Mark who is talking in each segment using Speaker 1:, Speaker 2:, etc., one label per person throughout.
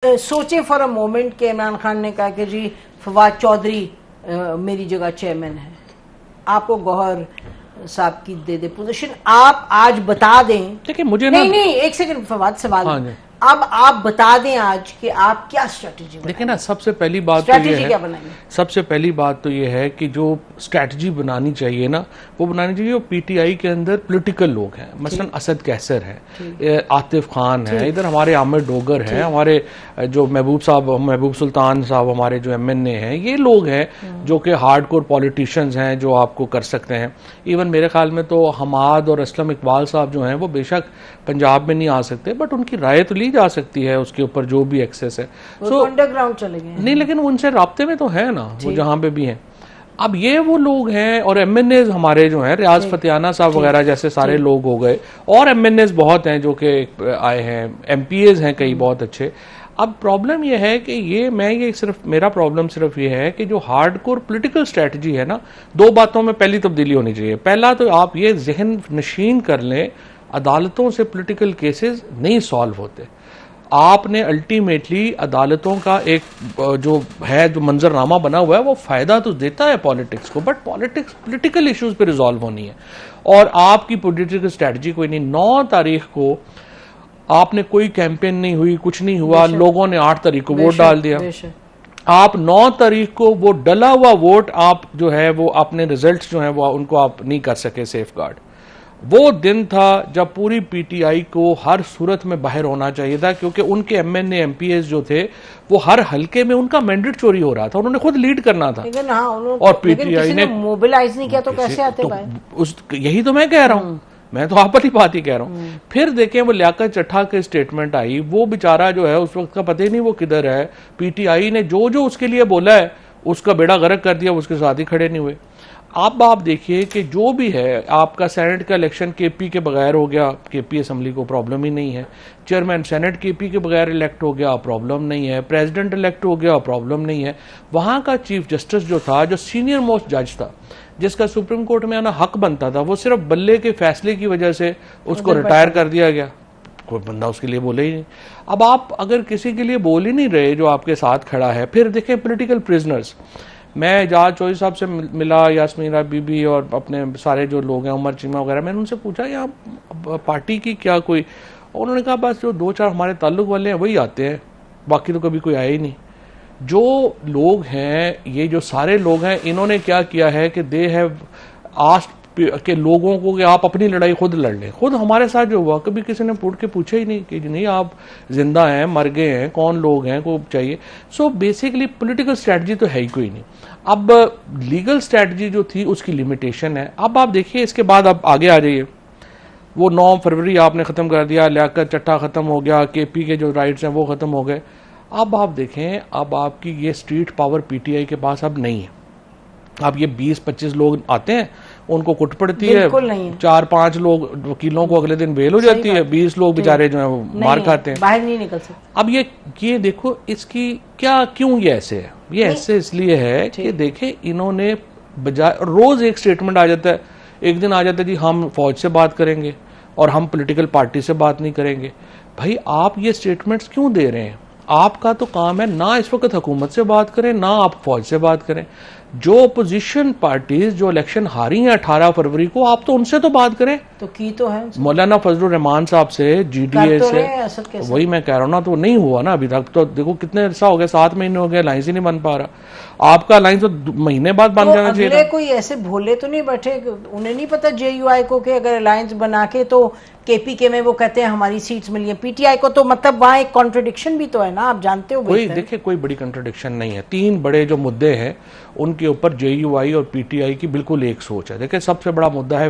Speaker 1: सोचे for a moment कि इमरान खान ने कहा कि जी फवाद चौधरी मेरी जगह चेयरमैन है, आपको गौहर साहब की दे दे पोजीशन, आप आज बता दें।
Speaker 2: देखिए मुझे
Speaker 1: नहीं एक सेकंड फवाद सवाल।
Speaker 2: हाँ,
Speaker 1: अब आप बता दें आज कि आप क्या स्ट्रेटजी
Speaker 2: देखिए ना, सबसे पहली बात तो ये है, सबसे पहली बात तो ये है कि जो स्ट्रेटजी बनानी चाहिए ना, वो बनानी चाहिए वो पीटीआई के अंदर पॉलिटिकल लोग हैं, मसलन असद कैसर है, आतिफ खान है, इधर हमारे आमिर डोगर हैं, हमारे जो महबूब सुल्तान साहब हमारे जो एमएनए हैं, ये लोग हैं जो कि हार्डकोर पॉलिटिशियंस हैं जो आपको कर सकते हैं। इवन मेरे ख्याल में तो हमाद और असलम इकबाल साहब जो हैं वो बेशक पंजाब में नहीं आ सकते, बट उनकी राय तो ली जा सकती है उसके ऊपर जो भी एक्सेस है।
Speaker 1: सो अंडरग्राउंड चले गए
Speaker 2: नहीं, लेकिन उनसे राब्ते में तो है ना वो जहां पे भी हैं। अब ये वो लोग हैं, और एमएनए हमारे जो हैं रियाज फतेहाना साहब वगैरह जैसे सारे लोग हो गए, और एमएनए बहुत हैं जो कि आए हैं, एमपीएज हैं कई बहुत अच्छे। अब प्रॉब्लम यह है कि मेरा प्रॉब्लम सिर्फ ये है कि जो हार्डकोर पॉलिटिकल स्ट्रेटजी है ना, दो बातों में पहली तब्दीली होनी चाहिए। पहला तो आप ये जहन नशीन कर लें, अदालतों से पॉलिटिकल केसेस नहीं सॉल्व होते। आपने अल्टीमेटली अदालतों का एक जो मंजरनामा बना हुआ है वो फायदा तो देता है पॉलिटिक्स को, बट पॉलिटिक्स पॉलिटिकल इश्यूज पे रिजॉल्व होनी है, और आपकी पॉलिटिकल स्ट्रेटजी कोई नहीं। 9 तारीख को आपने कोई कैंपेन नहीं हुई, कुछ नहीं हुआ, लोगों ने 8 तारीख को वोट डाल दिया। आप 9 तारीख को वो डला हुआ वोट आप जो है वो अपने रिजल्ट जो है वो उनको आप नहीं कर सके सेफ गार्ड। वो दिन था जब पूरी पीटीआई को हर सूरत में बाहर होना चाहिए था, क्योंकि उनके एमएनए एमपीएस जो थे वो हर हल्के में उनका मैंडेट चोरी हो रहा था, उन्होंने खुद लीड करना था। और पीटीआई ने
Speaker 1: मोबिलाइज नहीं किया तो कैसे आते भाई?
Speaker 2: यही तो मैं कह रहा हूं, मैं तो आप वाली बात ही कह रहा हूं। फिर देखें वो लियाकत चट्टा की स्टेटमेंट आई, वो बेचारा जो है उस वक्त का पता ही नहीं वो किधर है। पीटीआई ने जो जो उसके लिए बोला है उसका बेड़ा गर्क कर दिया, उसके साथ ही खड़े नहीं हुए। अब आप देखिए कि जो भी है, आपका सेनेट का इलेक्शन केपी के बगैर हो गया, केपी असेंबली को प्रॉब्लम ही नहीं है। चेयरमैन सेनेट केपी के बगैर इलेक्ट हो गया, प्रॉब्लम नहीं है। प्रेसिडेंट इलेक्ट हो गया, प्रॉब्लम नहीं है। वहां का चीफ जस्टिस जो था, जो सीनियर मोस्ट जज था, जिसका सुप्रीम कोर्ट में आना हक बनता था, वो सिर्फ बल्ले के फैसले की वजह से उसको रिटायर कर दिया गया। कोई बंदा उसके लिए बोले ही नहीं। अब आप अगर किसी के लिए बोल ही नहीं रहे जो आपके साथ खड़ा है, फिर देखें पॉलिटिकल प्रिजनर्स। मैं एजाज चौधरी साहब से मिला, यास्मीन बीबी और अपने सारे जो लोग हैं, उमर चीमा वगैरह, मैंने उनसे पूछा यहाँ पार्टी की क्या कोई, उन्होंने कहा बस जो 2-4 हमारे ताल्लुक वाले हैं वही आते हैं, बाकी तो कभी कोई आया ही नहीं। जो लोग हैं, ये जो सारे लोग हैं, इन्होंने क्या किया है कि दे हैव आस्क्ड के लोगों को कि आप अपनी लड़ाई खुद लड़ लें। खुद हमारे साथ जो हुआ, कभी किसी ने पूछ के पूछा ही नहीं कि नहीं आप जिंदा हैं, मर गए हैं, कौन लोग हैं, को चाहिए। सो बेसिकली पॉलिटिकल स्ट्रेटजी तो है ही कोई नहीं। अब लीगल स्ट्रेटजी जो थी उसकी लिमिटेशन है। अब आप देखिए इसके बाद अब आगे आ जाइए, वो 9 फरवरी आपने खत्म कर दिया, लियाकत चट्टा खत्म हो गया, केपी के जो राइट्स हैं वो खत्म हो गए। अब आप देखें, अब आपकी ये स्ट्रीट पावर पीटीआई के पास अब नहीं है। अब ये 20-25 लोग आते हैं, उनको कुट पड़ती है, 4-5 लोग वकीलों को अगले दिन बेल हो जाती है, 20 लोग बेचारे जो है वो मार खाते हैं,
Speaker 1: बाहर नहीं निकल सकते।
Speaker 2: अब ये देखो इसकी क्या, क्यों ये ऐसे है? ये ऐसे इसलिए है कि देखें इन्होंने बजाय, रोज एक स्टेटमेंट आ जाता है, एक दिन आ जाता है जी हम फौज से बात करेंगे और हम पॉलिटिकल पार्टी से बात नहीं करेंगे। भाई आप ये स्टेटमेंट्स क्यों दे रहे हैं? आपका तो काम है ना इस वक्त हुकूमत से बात करें, ना आप फौज से बात करें। जो अपोजिशन पार्टीज जो इलेक्शन हारी हैं 18 फरवरी को, आप तो उनसे तो बात करें।
Speaker 1: तो की तो है
Speaker 2: मौलाना फजलुर रहमान साहब से, जीडीए से, वही मैं कह रहा हूं ना, तो नहीं हुआ ना अभी तक। तो देखो कितने अरसा हो गया, 7 महीने हो गए, अलायंस ही नहीं बन पा रहा। आपका अलायंस तो महीने बाद बन जाना चाहिए।
Speaker 1: कोई ऐसे भोले तो नहीं बैठे, उन्हें नहीं पता जेयूआई को कि अगर अलायंस बना के तो केपी के में वो कहते हैं हमारी सीट्स मिली है, पीटीआई को तो मतलब वहां एक कॉन्ट्रडिक्शन भी तो है ना, आप जानते हो।
Speaker 2: कोई देखिए कोई बड़ी कॉन्ट्रडिक्शन नहीं है। 3 बड़े जो मुद्दे हैं उनके ऊपर जेयूआई और पीटीआई की बिल्कुल एक सोच है। देखिए सबसे बड़ा मुद्दा है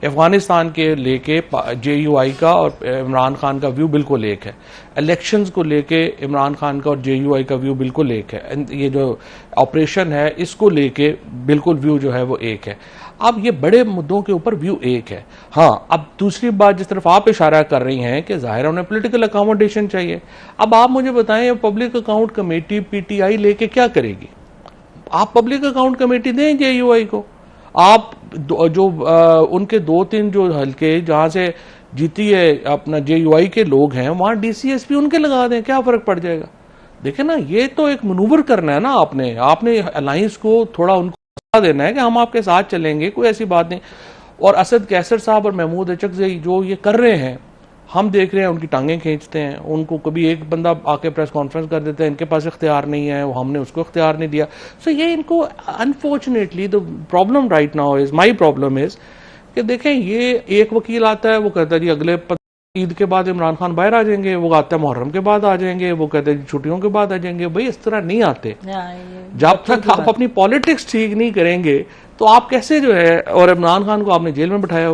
Speaker 2: अफगानिस्तान के लेके जेयूआई का और इमरान खान का व्यू बिल्कुल एक है। इलेक्शंस को लेके इमरान खान का और जेयूआई का व्यू बिल्कुल एक है। ये जो ऑपरेशन है इसको लेके बिल्कुल व्यू जो है वो एक है। अब ये बड़े मुद्दों के ऊपर व्यू एक है। हाँ, अब दूसरी बात जिस तरफ आप इशारा कर रही हैं कि जाहिर उन्हें पॉलिटिकल अकोमोडेशन चाहिए। अब आप मुझे बताएं, पब्लिक अकाउंट कमेटी पीटीआई लेके क्या करेगी? आप पब्लिक अकाउंट कमेटी दें जेयूआई को। आप जो उनके 2-3 जो हल्के जहां से जीती है अपना JUI के लोग हैं, वहां DCSP उनके लगा दें, क्या फर्क पड़ जाएगा। देखे ना, ये तो एक मनूवर करना है ना, आपने अलायंस को थोड़ा उनको देना है कि हम आपके साथ चलेंगे, कोई ऐसी बात नहीं। और असद कैसर साहब और महमूद अचकज़ई जो ये कर रहे हैं, हम देख रहे हैं, उनकी टांगें खींचते हैं, उनको कभी एक बंदा आके प्रेस कॉन्फ्रेंस कर देता है, इनके पास इख्तियार नहीं है, हमने उसको इख्तियार नहीं दिया। सो ये इनको unfortunately the problem right now is, my problem is कि देखें, ये एक वकील आता है, वो कहता है जी अगले ईद के बाद इमरान खान बाहर आ जाएंगे, वो आता है मुहर्रम के बाद आ जाएंगे, वो कहते हैं छुट्टियों के बाद आ जाएंगे। भाई इस तरह नहीं आते। जब तक आप अपनी पॉलिटिक्स ठीक नहीं करेंगे तो आप कैसे जो है, और इमरान खान को आपने जेल में बिठाया